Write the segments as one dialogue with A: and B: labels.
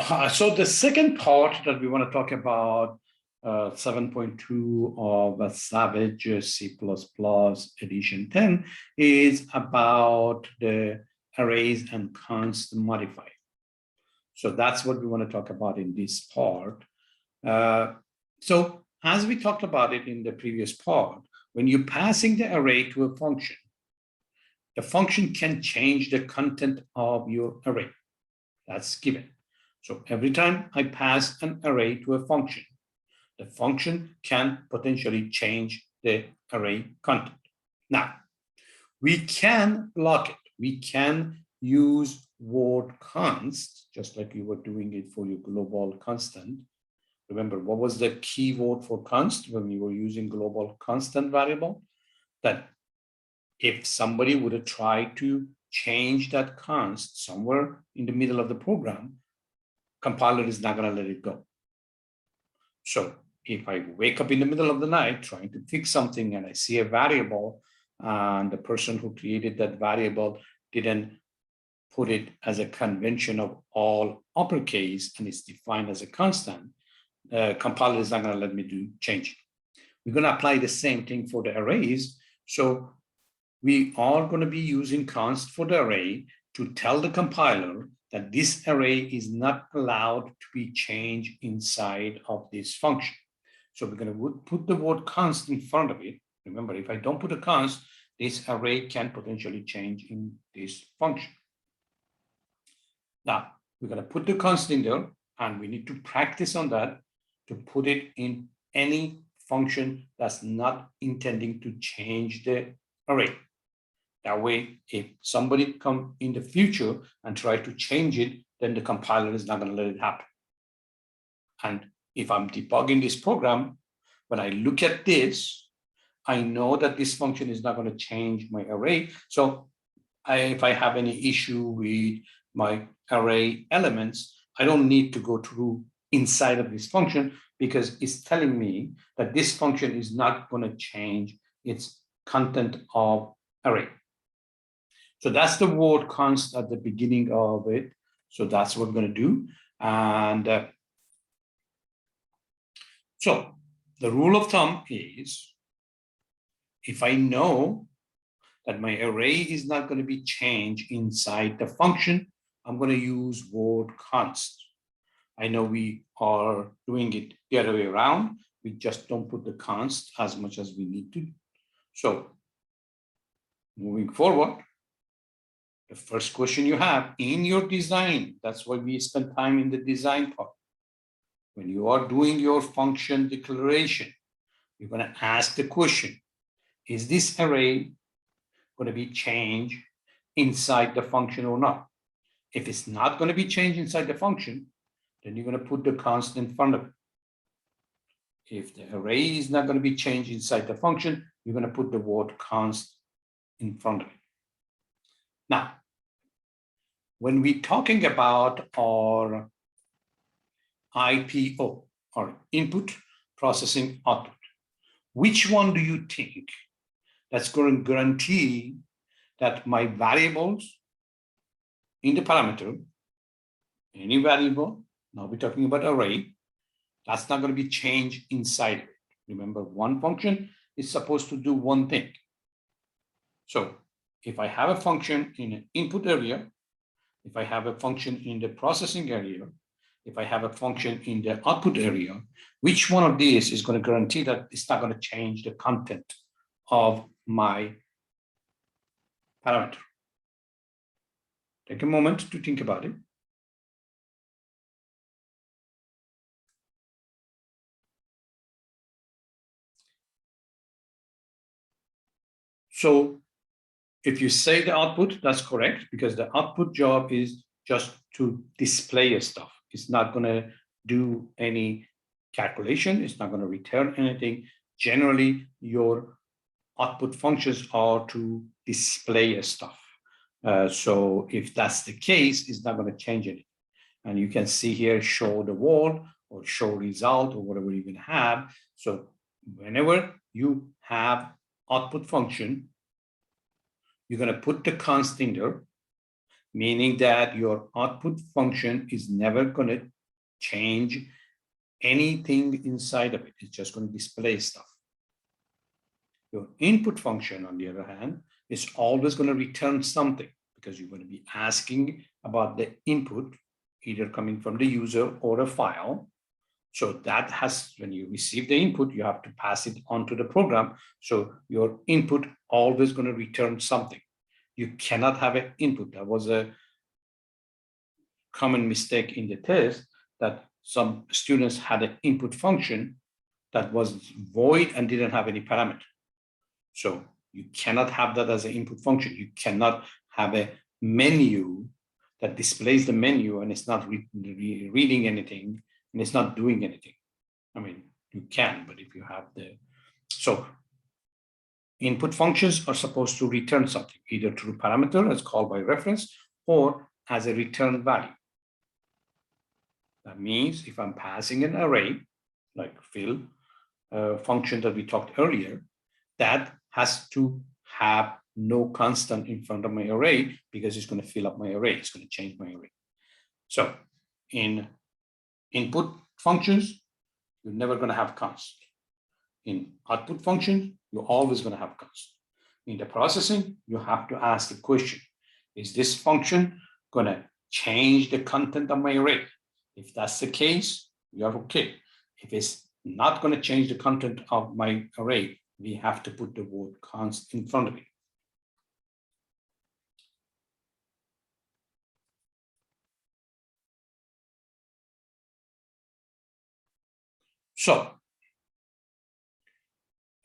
A: So the second part that we want to talk about, 7.2 of Savitch C++ edition 10, is about the arrays and const modifier. So that's what we want to talk about in this part. So as we talked about it in the previous part, when you're passing the array to a function, the function can change the content of your array. That's given. So every time I pass an array to a function, the function can potentially change the array content. Now, we can block it. We can use word const, just like you were doing it for your global constant. Remember, what was the keyword for const when we were using global constant variable? That if somebody would have tried to change that const somewhere in the middle of the program, compiler is not going to let it go. So if I wake up in the middle of the night trying to fix something and I see a variable and the person who created that variable didn't put it as a convention of all uppercase and it's defined as a constant, compiler is not going to let me change it. We're going to apply the same thing for the arrays. So we are going to be using const for the array to tell the compiler that this array is not allowed to be changed inside of this function. So we're going to put the word const in front of it. Remember, if I don't put a const, this array can potentially change in this function. Now, we're going to put the const in there, and we need to practice on that to put it in any function that's not intending to change the array. That way, if somebody come in the future and try to change it, then the compiler is not going to let it happen. And if I'm debugging this program, when I look at this, I know that this function is not going to change my array. So if I have any issue with my array elements, I don't need to go through inside of this function because it's telling me that this function is not going to change its content of array. So that's the word const at the beginning of it. So that's what we're going to do. And so the rule of thumb is if I know that my array is not going to be changed inside the function, I'm going to use word const. I know we are doing it the other way around. We just don't put the const as much as we need to. So moving forward, the first question you have in your design, that's why we spend time in the design part. When you are doing your function declaration, you're going to ask the question, is this array going to be changed inside the function or not? If it's not going to be changed inside the function, then you're going to put the const in front of it. If the array is not going to be changed inside the function, you're going to put the word const in front of it. Now, when we're talking about our IPO, or input processing output, which one do you think that's going to guarantee that my variables in the parameter, any variable, now we're talking about array, that's not going to be changed inside it. Remember, one function is supposed to do one thing. So if I have a function in an input area, if I have a function in the processing area, if I have a function in the output area, which one of these is going to guarantee that it's not going to change the content of my parameter? Take a moment to think about it. So if you say the output, that's correct, because the output job is just to display stuff. It's not going to do any calculation. It's not going to return anything. Generally, your output functions are to display stuff. So if that's the case, it's not going to change anything. And you can see here, show the word or show result or whatever you can have. So whenever you have output function, you're going to put the const in there. meaning that your output function is never going to change anything inside of it. It's just going to display stuff. Your input function, on the other hand, is always going to return something because you're going to be asking about the input, either coming from the user or a file. So that has, when you receive the input, you have to pass it on to the program. So your input always going to return something. You cannot have an input. That was a common mistake in the test, that some students had an input function that was void and didn't have any parameter. So you cannot have that as an input function. You cannot have a menu that displays the menu and it's not reading anything and it's not doing anything. I mean, you can, but if you have so input functions are supposed to return something, either through parameter as called by reference or as a return value. That means if I'm passing an array, like fill function that we talked earlier, that has to have no constant in front of my array because it's going to fill up my array. It's going to change my array. So in input functions, you're never going to have const. In output functions, you're always going to have const. In the processing, you have to ask the question, is this function going to change the content of my array? If that's the case, you're okay. If it's not going to change the content of my array, we have to put the word const in front of it. So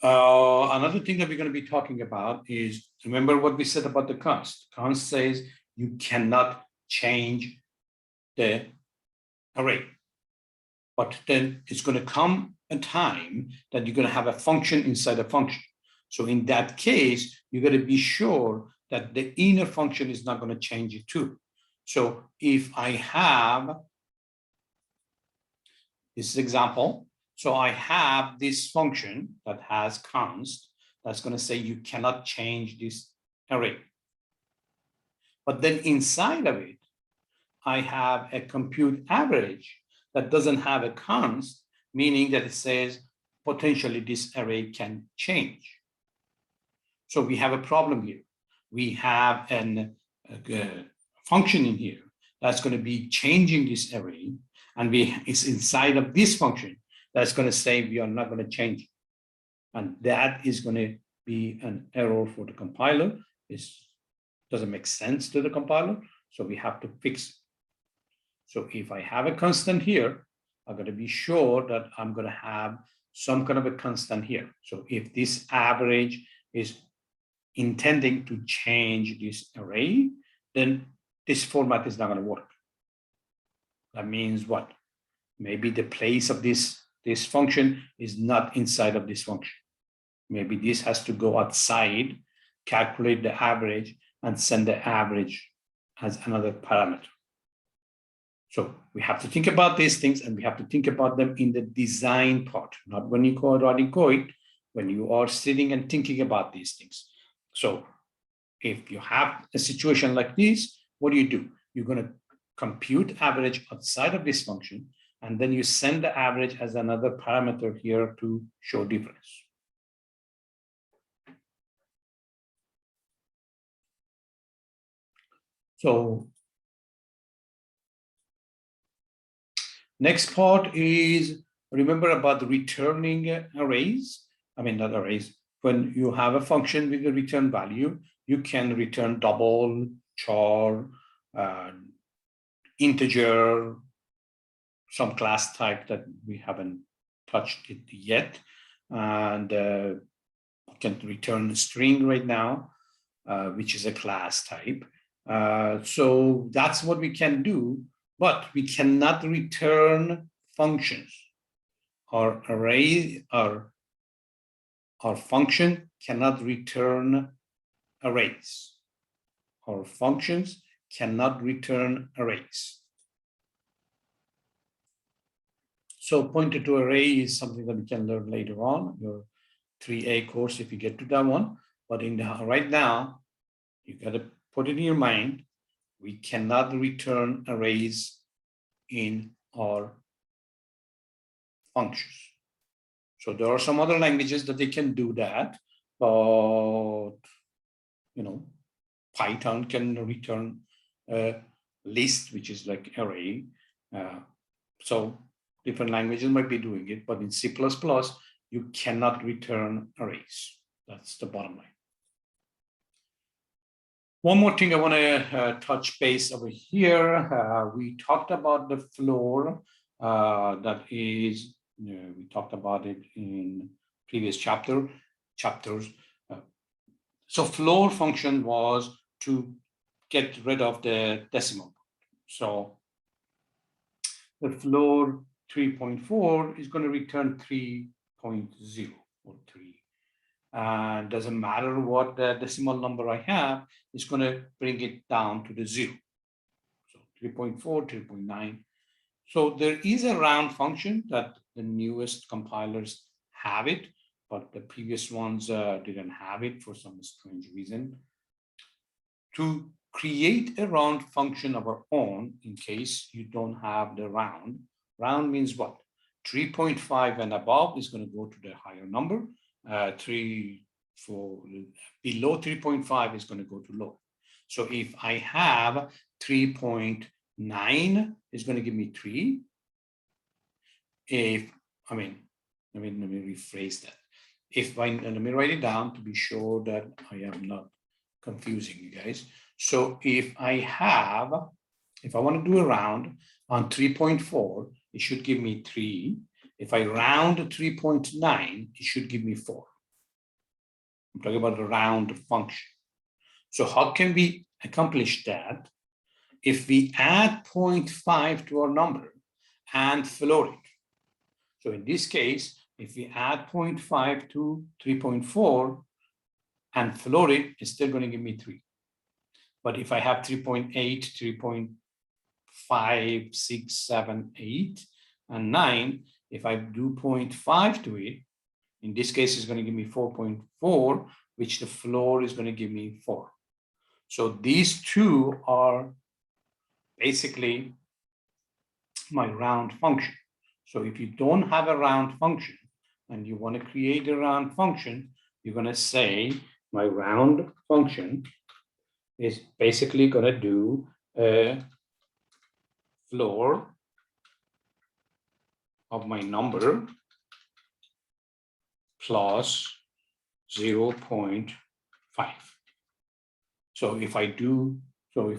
A: another thing that we're going to be talking about is, remember what we said about the const. Const says you cannot change the array. But then it's going to come a time that you're going to have a function inside a function. So in that case, you got to be sure that the inner function is not going to change it too. So if I have this example, so I have this function that has const that's going to say you cannot change this array. But then inside of it, I have a compute average that doesn't have a const, meaning that it says potentially this array can change. So we have a problem here. We have a function in here that's going to be changing this array, and it's inside of this function that's going to say we are not going to change it. And that is going to be an error for the compiler. It doesn't make sense to the compiler, so we have to fix it. So if I have a constant here, I'm going to be sure that I'm going to have some kind of a constant here. So if this average is intending to change this array, then this format is not going to work. That means what? Maybe the place of this function is not inside of this function. Maybe this has to go outside, calculate the average, and send the average as another parameter. So we have to think about these things, and we have to think about them in the design part, not when you go writing code, when you are sitting and thinking about these things. So if you have a situation like this, what do? You're going to compute average outside of this function, and then you send the average as another parameter here to show difference. So next part is, remember about the returning arrays. I mean, not arrays. When you have a function with a return value, you can return double, char, integer, some class type that we haven't touched it yet. And you can return a string right now, which is a class type. So that's what we can do. But we cannot return functions. Our array, our function cannot return arrays. Our functions cannot return arrays. So pointer to array is something that we can learn later on, your 3A course if you get to that one. But right now, you got to put it in your mind. We cannot return arrays in our functions. So there are some other languages that they can do that, but Python can return a list, which is like array. So different languages might be doing it, but in C++, you cannot return arrays. That's the bottom line. One more thing I want to touch base over here. We talked about the floor. That is, we talked about it in previous chapters. So floor function was to get rid of the decimal. So the floor 3.4 is going to return 3.0 or 3. And doesn't matter what the decimal number I have, it's going to bring it down to the 0. So 3.4, 3.9. So there is a round function that the newest compilers have it, but the previous ones didn't have it for some strange reason. To create a round function of our own, in case you don't have the round means what? 3.5 and above is going to go to the higher number. Below 3.5 is going to go to low. So if I have 3.9, it's going to give me 3. Let me rephrase that. Let me write it down to be sure that I am not confusing you guys. So if I want to do a round on 3.4, it should give me 3. If I round 3.9, it should give me 4. I'm talking about a round function. So how can we accomplish that? If we add 0.5 to our number and float it. So in this case, if we add 0.5 to 3.4 and float it, it's still going to give me 3. But if I have 3.8, 3.5, 6, 7, 8, and 9, if I do 0.5 to it, in this case, it's going to give me 4.4, which the floor is going to give me 4. So these two are basically my round function. So if you don't have a round function and you want to create a round function, you're going to say my round function is basically going to do a floor of my number plus 0.5. So if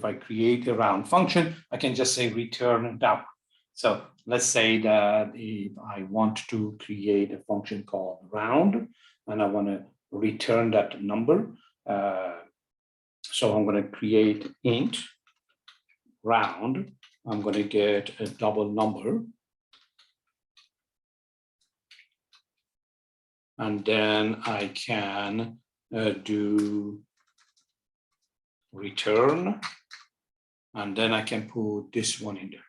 A: I create a round function, I can just say return that. So let's say that if I want to create a function called round and I want to return that number, so I'm going to create int round. I'm going to get a double number. And then I can do return. And then I can put this one in there.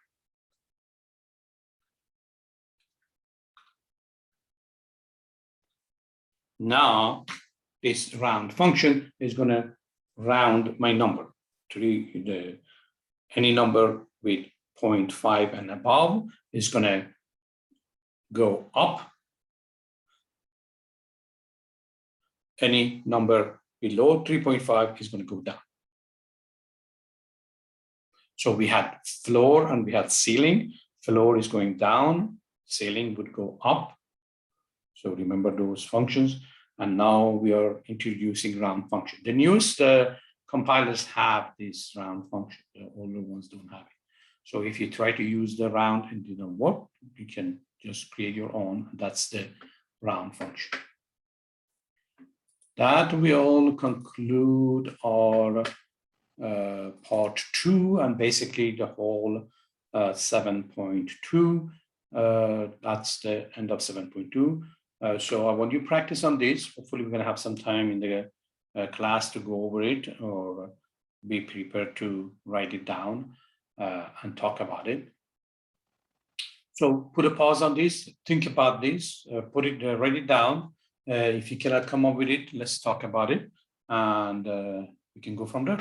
A: Now, this round function is going to round my number to any number with 0.5 and above is going to go up. Any number below 3.5 is going to go down. So we had floor and we had ceiling. Floor is going down, ceiling would go up. So remember those functions. And now we are introducing round function. The newest compilers have this round function. The older ones don't have it. So if you try to use the round and it doesn't work, you can just create your own. That's the round function. That will conclude our part 2 and basically the whole 7.2. That's the end of 7.2. So I want you to practice on this. Hopefully we're going to have some time in the class to go over it or be prepared to write it down and talk about it. So put a pause on this, think about this, write it down. If you cannot come up with it, let's talk about it and we can go from there.